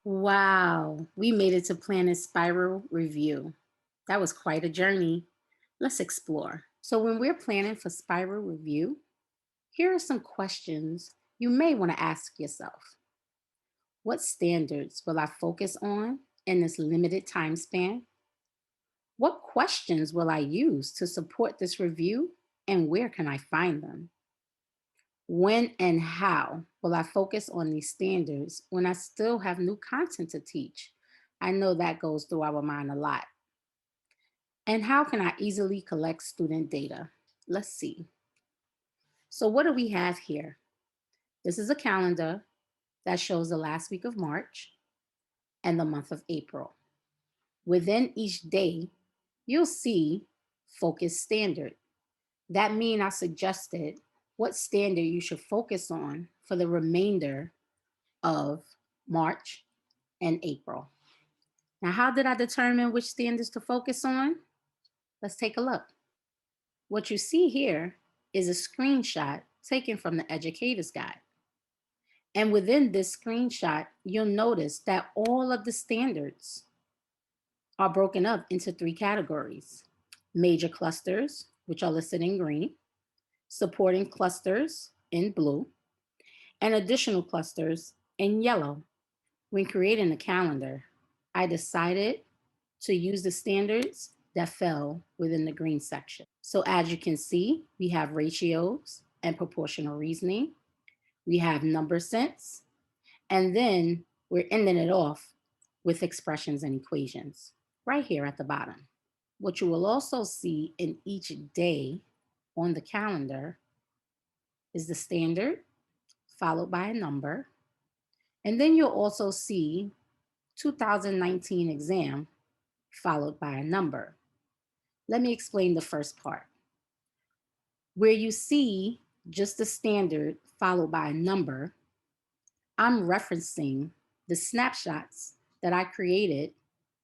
Wow, we made it to Planet Spiral Review. That was quite a journey. Let's explore. So, when we're planning for Spiral Review, here are some questions you may want to ask yourself. What standards will I focus on in this limited time span? What questions will I use to support this review, and where can I find them? When and how will I focus on these standards when I still have new content to teach? I know that goes through our mind a lot. And how can I easily collect student data? Let's see. So, what do we have here? This is a calendar that shows the last week of March and the month of April. Within each day, you'll see focus standard. That means I suggested what standard you should focus on for the remainder of March and April. Now, how did I determine which standards to focus on? Let's take a look. What you see here is a screenshot taken from the Educator's Guide. And within this screenshot, you'll notice that all of the standards are broken up into three categories: major clusters, which are listed in green, supporting clusters in blue, and additional clusters in yellow. When creating the calendar, I decided to use the standards that fell within the green section. So as you can see, we have ratios and proportional reasoning, we have number sense, and then we're ending it off with expressions and equations right here at the bottom. What you will also see in each day on the calendar is the standard followed by a number. And then you'll also see 2019 exam followed by a number. Let me explain the first part. Where you see just the standard followed by a number, I'm referencing the snapshots that I created,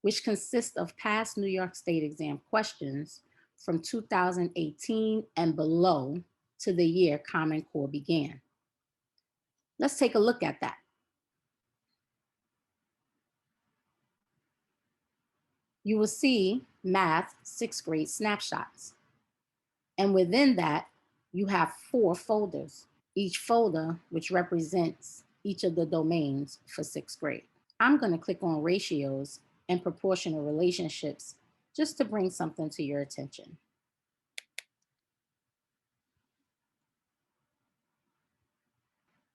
which consist of past New York State exam questions from 2018 and below to the year Common Core began. Let's take a look at that. You will see math sixth grade snapshots. And within that, you have 4 folders, each folder which represents each of the domains for sixth grade. I'm going to click on ratios and proportional relationships just to bring something to your attention.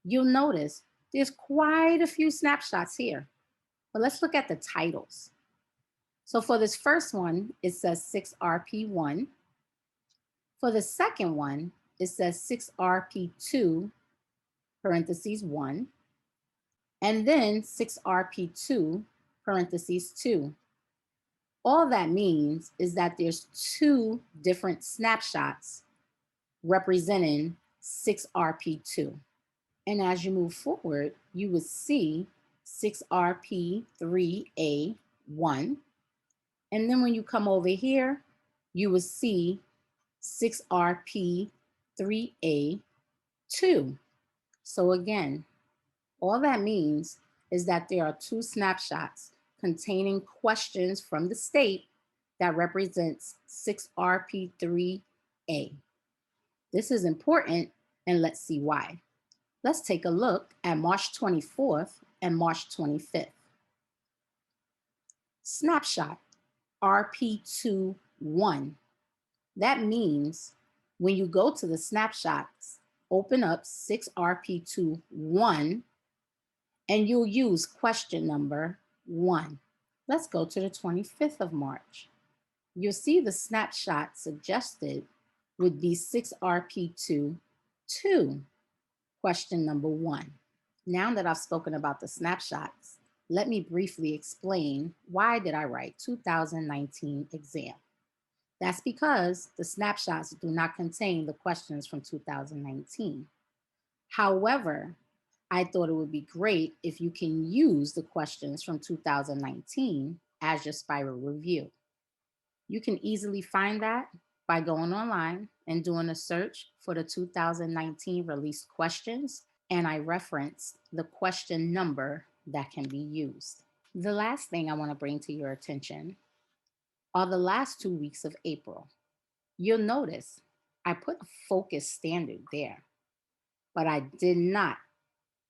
You'll notice there's quite a few snapshots here, but let's look at the titles. So for this first one, it says 6RP1. For the second one, it says 6RP2, parentheses 1, and then 6RP2, parentheses 2. All that means is that there's 2 different snapshots representing 6RP2. And as you move forward, you would see 6RP3A1. And then when you come over here, you would see 6RP3A2. So again, all that means is that there are 2 snapshots containing questions from the state that represents 6RP3A. This is important, and let's see why. Let's take a look at March 24th and March 25th. Snapshot RP21. That means when you go to the snapshots, open up 6RP21 and you'll use question number 1. Let's go to the 25th of March. You'll see the snapshot suggested would be 6RP2, question number 1. Now that I've spoken about the snapshots, let me briefly explain why did I write 2019 exam. That's because the snapshots do not contain the questions from 2019. However, I thought it would be great if you can use the questions from 2019 as your spiral review. You can easily find that by going online and doing a search for the 2019 released questions, and I referenced the question number that can be used. The last thing I want to bring to your attention are the last 2 weeks of April. You'll notice I put a focus standard there, but I did not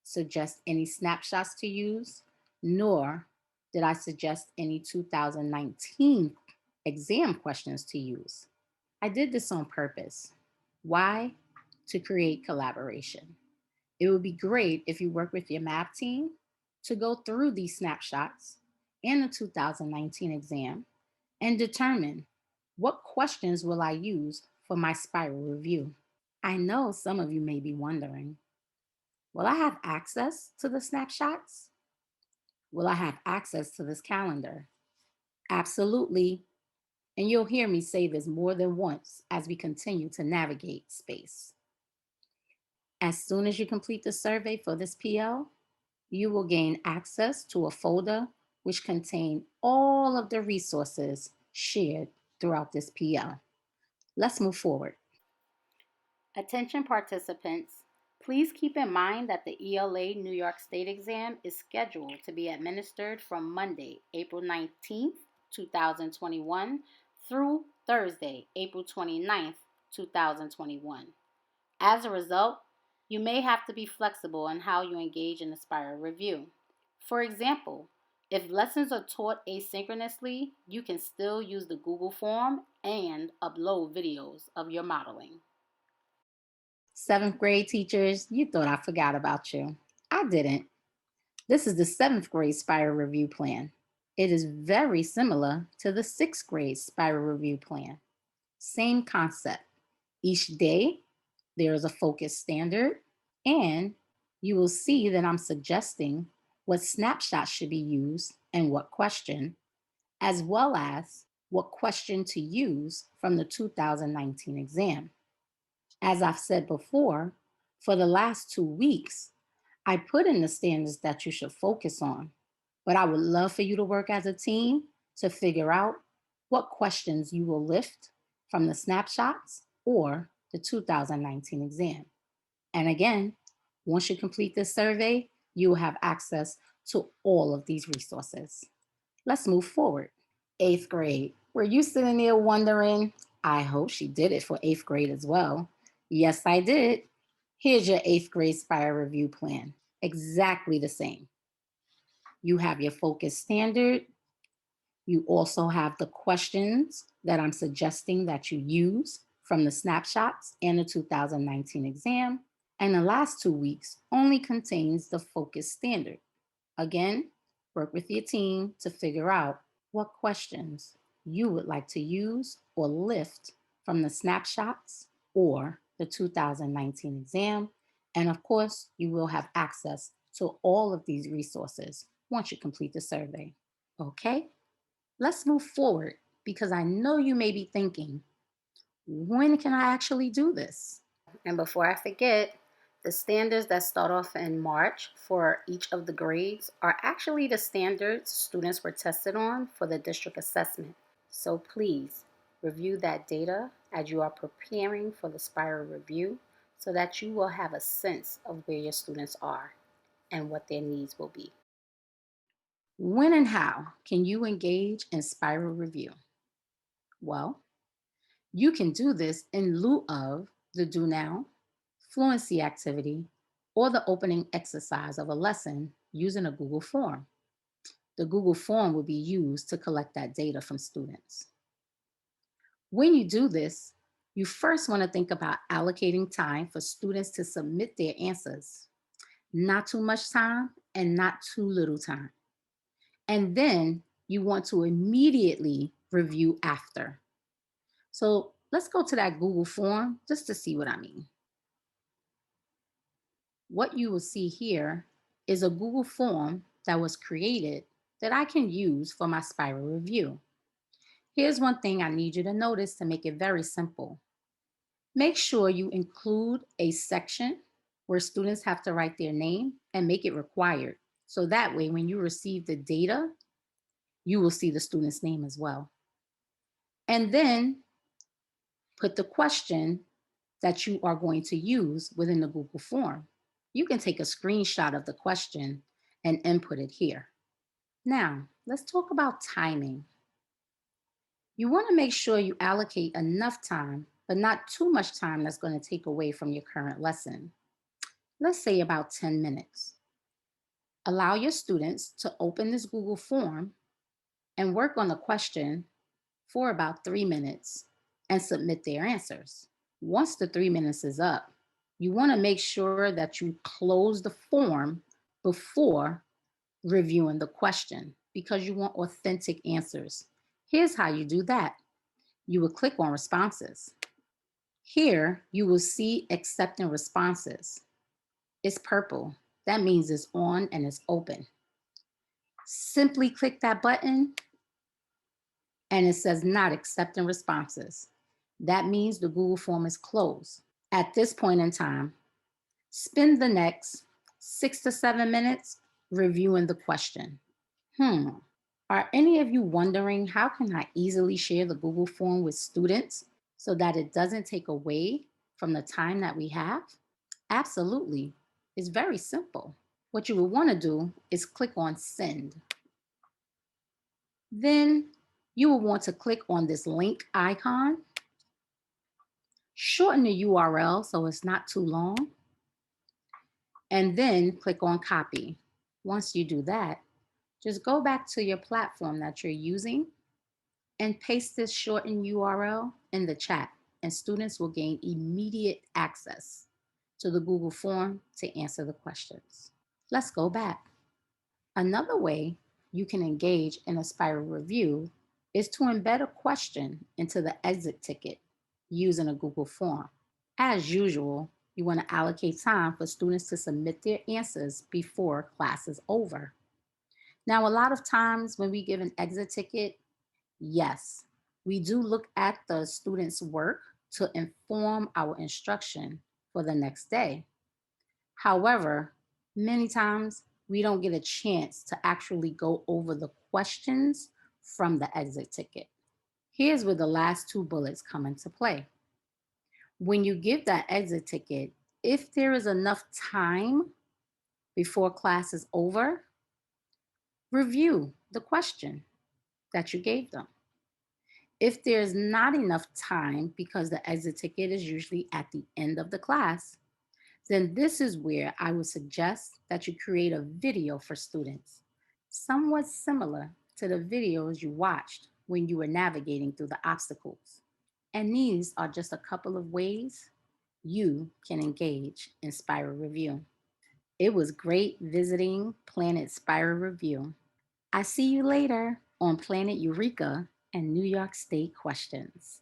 suggest any snapshots to use, nor did I suggest any 2019 exam questions to use. I did this on purpose. Why? To create collaboration. It would be great if you work with your math team to go through these snapshots and the 2019 exam and determine what questions will I use for my spiral review. I know some of you may be wondering, will I have access to the snapshots? Will I have access to this calendar? Absolutely. And you'll hear me say this more than once as we continue to navigate space. As soon as you complete the survey for this PL, you will gain access to a folder which contain all of the resources shared throughout this PL. Let's move forward. Attention participants, please keep in mind that the ELA New York State exam is scheduled to be administered from Monday, April 19th, 2021 through Thursday, April 29th, 2021. As a result, you may have to be flexible on how you engage in the spiral review. For example, if lessons are taught asynchronously, you can still use the Google form and upload videos of your modeling. 7th grade teachers, you thought I forgot about you. I didn't. This is the 7th grade spiral review plan. It is very similar to the 6th grade spiral review plan. Same concept. Each day, there is a focus standard, and you will see that I'm suggesting what snapshot should be used and what question, as well as what question to use from the 2019 exam. As I've said before, for the last 2 weeks, I put in the standards that you should focus on, but I would love for you to work as a team to figure out what questions you will lift from the snapshots or the 2019 exam. And again, once you complete this survey, you will have access to all of these resources. Let's move forward. 8th grade. Were you sitting there wondering, I hope she did it for 8th grade as well? Yes, I did. Here's your 8th grade spiral review plan. Exactly the same. You have your focus standard. You also have the questions that I'm suggesting that you use from the snapshots and the 2019 exam. And the last 2 weeks only contains the focus standard. Again, work with your team to figure out what questions you would like to use or lift from the snapshots or the 2019 exam. And of course, you will have access to all of these resources once you complete the survey. Okay, let's move forward because I know you may be thinking, when can I actually do this? And before I forget, the standards that start off in March for each of the grades are actually the standards students were tested on for the district assessment. So please review that data as you are preparing for the spiral review so that you will have a sense of where your students are and what their needs will be. When and how can you engage in spiral review? Well, you can do this in lieu of the do now, fluency activity, or the opening exercise of a lesson using a Google form. The Google form will be used to collect that data from students. When you do this, you first want to think about allocating time for students to submit their answers. Not too much time and not too little time. And then you want to immediately review after. So let's go to that Google form just to see what I mean. What you will see here is a Google form that was created that I can use for my spiral review. Here's one thing I need you to notice to make it very simple. Make sure you include a section where students have to write their name and make it required. So that way, when you receive the data, you will see the student's name as well. And then put the question that you are going to use within the Google form. You can take a screenshot of the question and input it here. Now, let's talk about timing. You want to make sure you allocate enough time, but not too much time that's going to take away from your current lesson. Let's say about 10 minutes. Allow your students to open this Google form and work on the question for about 3 minutes and submit their answers. Once the 3 minutes is up, you want to make sure that you close the form before reviewing the question because you want authentic answers. Here's how you do that. You will click on responses. Here, you will see accepting responses. It's purple. That means it's on and it's open. Simply click that button and it says not accepting responses. That means the Google form is closed. At this point in time, spend the next 6 to 7 minutes reviewing the question. Are any of you wondering how can I easily share the Google form with students so that it doesn't take away from the time that we have? Absolutely. It's very simple. What you will want to do is click on send. Then you will want to click on this link icon, shorten the URL so it's not too long, and then click on copy. Once you do that, just go back to your platform that you're using and paste this shortened URL in the chat, and students will gain immediate access to the Google form to answer the questions. Let's go back. Another way you can engage in a spiral review is to embed a question into the exit ticket using a Google form. As usual, you want to allocate time for students to submit their answers before class is over. Now, a lot of times when we give an exit ticket, yes, we do look at the student's work to inform our instruction for the next day. However, many times we don't get a chance to actually go over the questions from the exit ticket. Here's where the last two bullets come into play. When you give that exit ticket, if there is enough time before class is over, review the question that you gave them. If there's not enough time because the exit ticket is usually at the end of the class, then this is where I would suggest that you create a video for students, somewhat similar to the videos you watched when you were navigating through the obstacles. And these are just a couple of ways you can engage in Spiral Review. It was great visiting Planet Spiral Review. I see you later on Planet Eureka and New York State Questions.